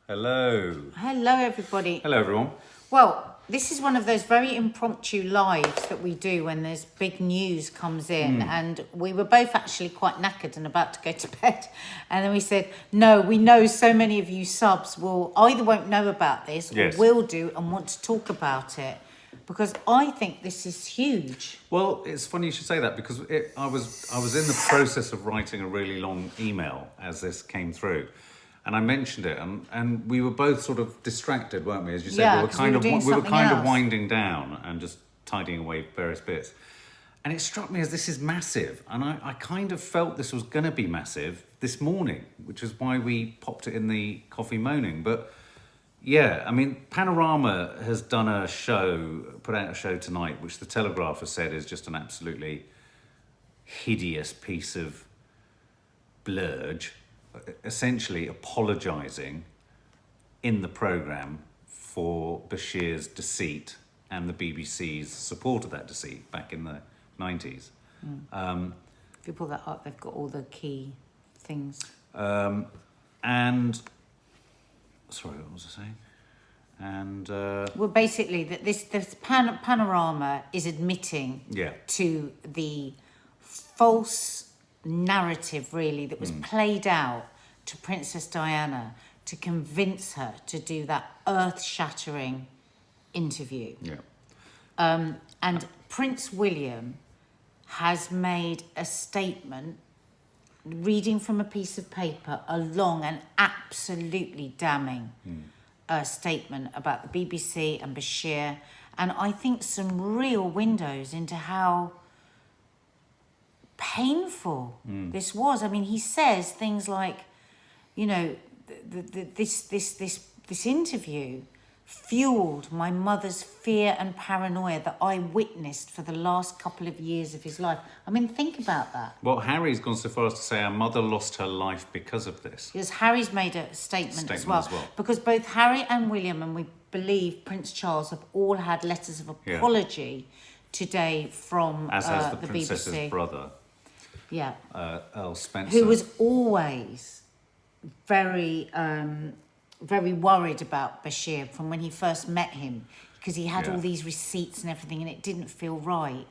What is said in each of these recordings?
Hello. Hello, everybody. Hello, everyone. Well, this is one of those very impromptu lives that we do when there's big news comes in. And we were both actually quite knackered and about to go to bed. And then we said, no, we know so many of you subs will either won't know about this or will do and want to talk about it. Because I think this is huge. Well, it's funny you should say that because I was in the process of writing a really long email as this came through. And I mentioned it, and we were both sort of distracted, weren't we? As you said, Yeah, we were kind of else. winding down and just tidying away various bits. And it struck me as this is massive, and I kind of felt this was going to be massive this morning, which is why we popped it in the coffee moaning. But yeah, I mean, Panorama has done a show, put out a show tonight, which the Telegraph has said is just an absolutely hideous piece of blurge. Essentially apologising in the programme for Bashir's deceit and the BBC's support of that deceit back in the 90s. If you pull that up, they've got all the key things. And sorry, what was I saying? And well, basically, that this Panorama is admitting to the false narrative, really, that was played out to Princess Diana to convince her to do that earth-shattering interview. And Prince William has made a statement, reading from a piece of paper, a long and absolutely damning statement about the BBC and Bashir, and I think some real windows into how painful this was. I mean, he says things like, you know, this interview fueled my mother's fear and paranoia that I witnessed for the last couple of years of his life. I mean, think about that. Well, Harry's gone so far as to say our mother lost her life because of this. Because Harry's made a statement as well. Because both Harry and William, and we believe Prince Charles, have all had letters of apology today from as has the BBC. Princess's brother. Yeah. Earl Spencer. Who was always very, very worried about Bashir from when he first met him, because he had all these receipts and everything, and it didn't feel right.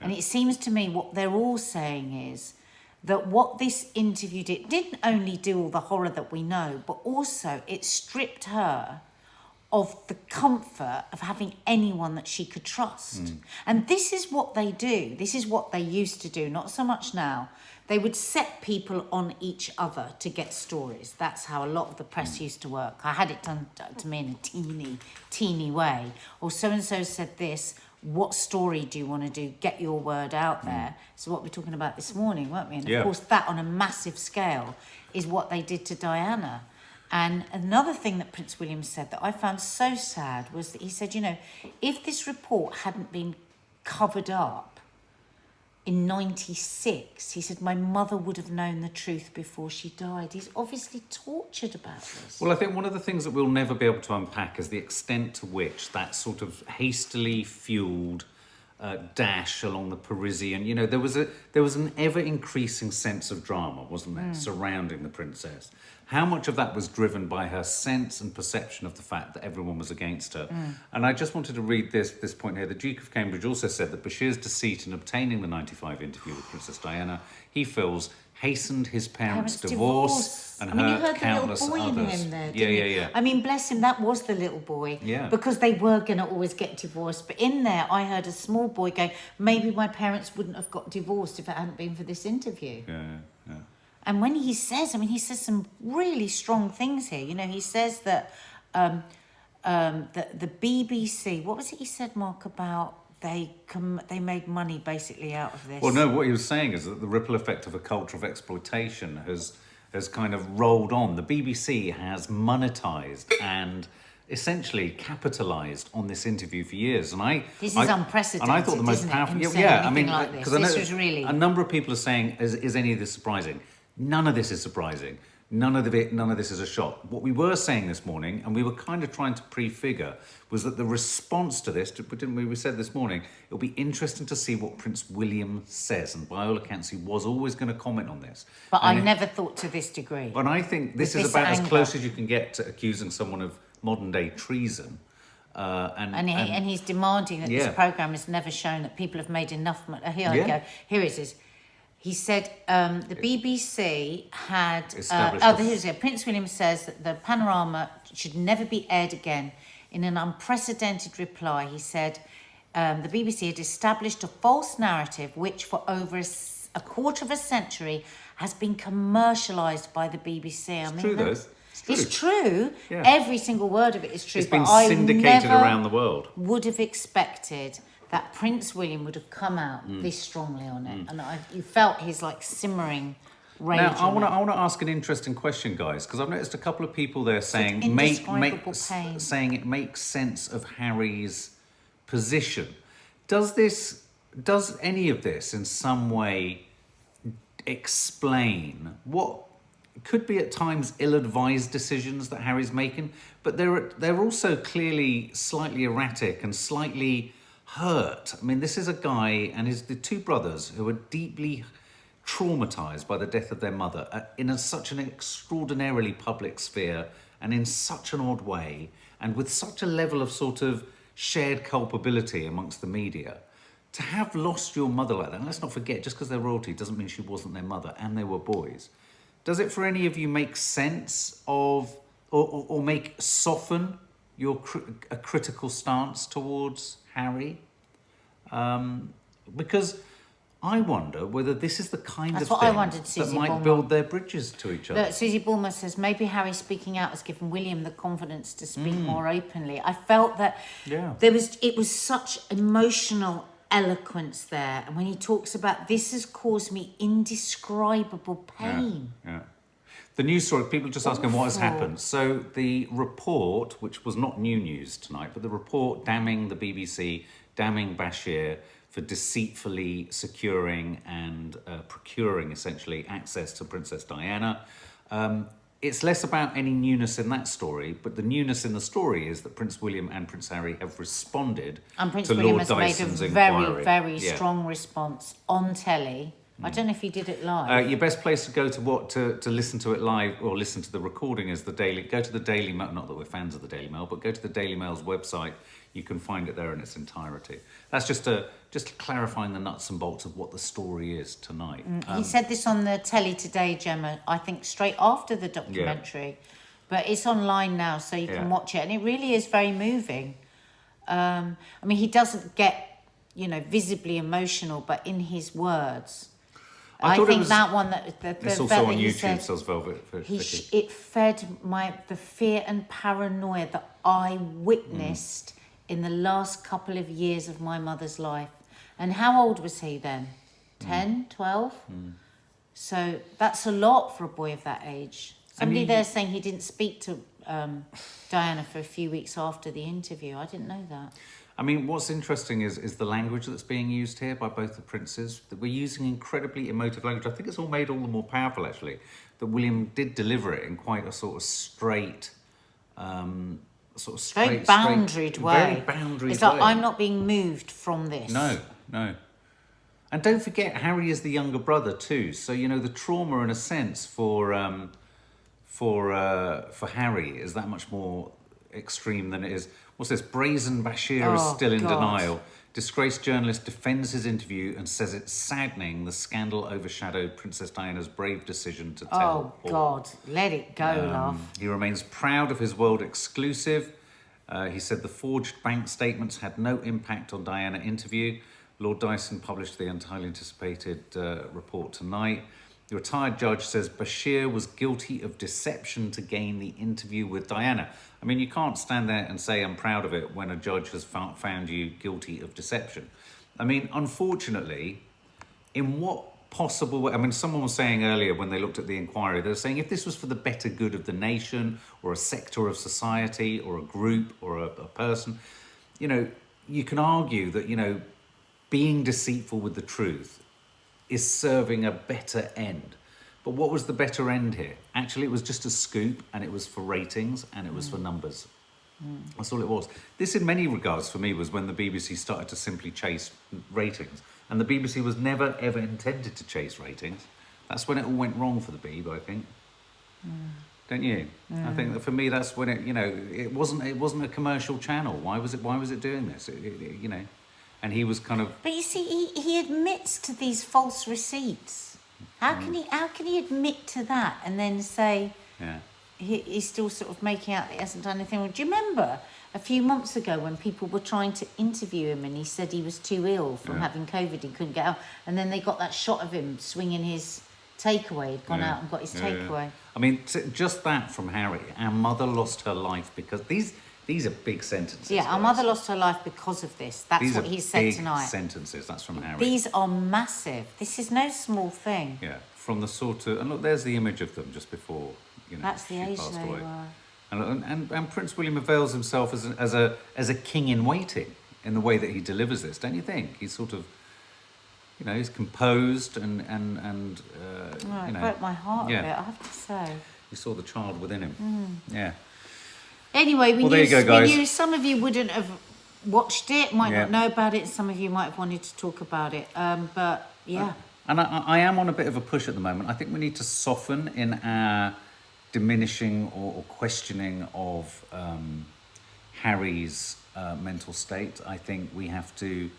And it seems to me what they're all saying is that what this interview didn't only do all the horror that we know, but also it stripped her of the comfort of having anyone that she could trust. And this is what they do. This is what they used to do, not so much now. They would set people on each other to get stories. That's how a lot of the press used to work. I had it done to me in a teeny way. Or so-and-so said this, what story do you want to do? Get your word out there. So what we're talking about this morning, weren't we? And of course, that on a massive scale is what they did to Diana. And another thing that Prince William said that I found so sad was that he said, you know, if this report hadn't been covered up in 96, he said, my mother would have known the truth before she died. He's obviously tortured about this. Well, I think one of the things that we'll never be able to unpack is the extent to which that sort of hastily fueled dash along the Parisian, you know, there was an ever-increasing sense of drama, wasn't there, surrounding the princess. How much of that was driven by her sense and perception of the fact that everyone was against her? And I just wanted to read this point here. The Duke of Cambridge also said that Bashir's deceit in obtaining the 95 interview with Princess Diana, he feels, hastened his parents' divorce and hurt countless others. In him there, didn't you? I mean, bless him, that was the little boy. Yeah. Because they were going to always get divorced. But in there, I heard a small boy going, maybe my parents wouldn't have got divorced if it hadn't been for this interview. Yeah. And when he says, I mean, he says some really strong things here. You know, he says that the BBC, what was it he said, Mark, about they made money basically out of this? Well, no, what he was saying is that the ripple effect of a culture of exploitation has kind of rolled on. The BBC has monetised and essentially capitalised on this interview for years, and this is unprecedented. And I thought the most powerful, I mean, because I know was really a number of people are saying, is any of this surprising? None of this is surprising, None of this is a shock. What we were saying this morning, and we were kind of trying to prefigure, was that the response to this, didn't we? We said this morning, it'll be interesting to see what Prince William says. And by all accounts, he was always going to comment on this. But I never thought to this degree. And I think this is about as close as you can get to accusing someone of modern day treason. And he's demanding that this programme has never shown that people have made enough money. Here I go. Here it is. He said the BBC had... here's it. Prince William says that the panorama should never be aired again. In an unprecedented reply, he said the BBC had established a false narrative which for over a quarter of a century has been commercialised by the BBC. It's true, though. It's true. Yeah. every single word of it is true. It's been syndicated around the world. Would have expected that Prince William would have come out this strongly on it, and you felt his simmering rage. Now I want to ask an interesting question, guys, because I've noticed a couple of people there saying saying it makes sense of Harry's position. Does any of this in some way explain what could be at times ill-advised decisions that Harry's making, but they're also clearly slightly erratic and slightly hurt. I mean, this is a guy and the two brothers who are deeply traumatized by the death of their mother in such an extraordinarily public sphere and in such an odd way and with such a level of sort of shared culpability amongst the media. To have lost your mother like that, and let's not forget, just because they're royalty doesn't mean she wasn't their mother and they were boys. Does it for any of you make sense of or soften your a critical stance towards Harry? Because I wonder whether this is the kind of thing that might build their bridges to each other. Look, Susie Bulmer says maybe Harry speaking out has given William the confidence to speak more openly. I felt that it was such emotional eloquence there, and when he talks about this has caused me indescribable pain. Yeah. The news story, people just asking what has happened. So the report, which was not new news tonight, but the report damning the BBC, damning Bashir for deceitfully securing and procuring essentially access to Princess Diana. It's less about any newness in that story, but the newness in the story is that Prince William and Prince Harry have responded and Prince to William Lord has Dyson's made a inquiry. very strong response on telly. I don't know if he did it live. Your best place to go to listen to it live or listen to the recording is go to the Daily Mail. Not that we're fans of the Daily Mail, but go to the Daily Mail's website. You can find it there in its entirety. That's just clarifying the nuts and bolts of what the story is tonight. He said this on the telly today, Gemma, I think straight after the documentary. But it's online now, so you can watch it. And it really is very moving. I mean, he doesn't get, visibly emotional, but in his words... I think that one it's also on YouTube. Sells Velvet Vicky. It fed the fear and paranoia that I witnessed in the last couple of years of my mother's life. And how old was he then? 10, 12? So that's a lot for a boy of that age. Somebody there saying he didn't speak to Diana for a few weeks after the interview. I didn't know that. I mean, what's interesting is the language that's being used here by both the princes. That we're using incredibly emotive language. I think it's all made all the more powerful, actually, that William did deliver it in quite a sort of straight, very boundaried way. Very boundaried it's like, way. I'm not being moved from this. No. And don't forget, Harry is the younger brother too. So, the trauma, in a sense, for Harry is that much more extreme than it is. What's this? Brazen Bashir is still in denial. Disgraced journalist defends his interview and says it's saddening the scandal overshadowed Princess Diana's brave decision to tell all. God, let it go, love. He remains proud of his world exclusive. He said the forged bank statements had no impact on Diana interview. Lord Dyson published the entirely anticipated report tonight. The retired judge says Bashir was guilty of deception to gain the interview with Diana. I mean, you can't stand there and say I'm proud of it when a judge has found you guilty of deception. I mean, unfortunately, in what possible way? I mean, someone was saying earlier when they looked at the inquiry, they were saying if this was for the better good of the nation or a sector of society or a group or a person, you can argue that, being deceitful with the truth is serving a better end. But what was the better end here? Actually, it was just a scoop, and it was for ratings, and it was for numbers. That's all it was. This, in many regards, for me, was when the BBC started to simply chase ratings. And the BBC was never, ever intended to chase ratings. That's when it all went wrong for the Beeb, I think. Don't you? I think that for me, that's when it, it wasn't a commercial channel. Why was it doing this? And he was kind of... But you see, he admits to these false receipts. How can he admit to that and then say... Yeah. He's still sort of making out that he hasn't done anything. Well, do you remember a few months ago when people were trying to interview him and he said he was too ill from having COVID, he couldn't get out, and then they got that shot of him swinging his takeaway, he'd gone out and got his takeaway. I mean, just that from Harry. Our mother lost her life because these are big sentences. Yeah, our mother lost her life because of this. That's what he said tonight. These are big sentences. That's from Harry. These are massive. This is no small thing. Yeah, from the sort of... And look, there's the image of them just before... That's the age passed they away. were. And Prince William avails himself as a king in waiting in the way that he delivers this, don't you think? He's sort of, he's composed and it broke my heart a bit, I have to say. You saw the child within him. Yeah. Anyway, we there you go, guys. knew some of you wouldn't have watched it, might not know about it. Some of you might have wanted to talk about it. But yeah. And I am on a bit of a push at the moment. I think we need to soften in our diminishing or questioning of Harry's mental state. I think we have to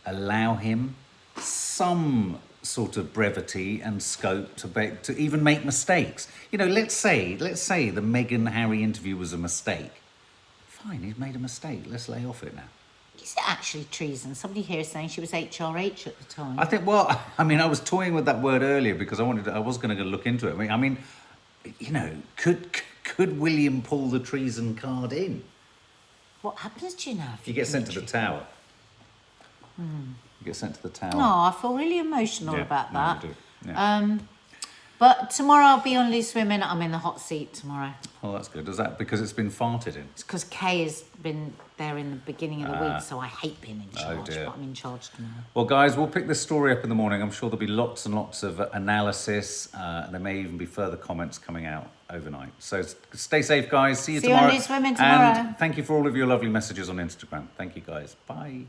allow him some sort of brevity and scope to even make mistakes. Let's say the Meghan Harry interview was a mistake. Fine, he's made a mistake. Let's lay off it now. Is it actually treason? Somebody here is saying she was HRH at the time. I think, I was toying with that word earlier because I was going to look into it. I mean, could William pull the treason card in? What happens to you now? You get sent to the tower. You get sent to the tower. No, I feel really emotional about that. You do. Yeah. But tomorrow I'll be on Loose Women. I'm in the hot seat tomorrow. Oh, that's good. Is that because it's been farted in? It's because Kay has been there in the beginning of the week, so I hate being in charge, dear. but I'm in charge tomorrow. Well, guys, we'll pick this story up in the morning. I'm sure there'll be lots and lots of analysis. There may even be further comments coming out overnight. So stay safe, guys. See you tomorrow. See you on Loose Women tomorrow. And thank you for all of your lovely messages on Instagram. Thank you, guys. Bye.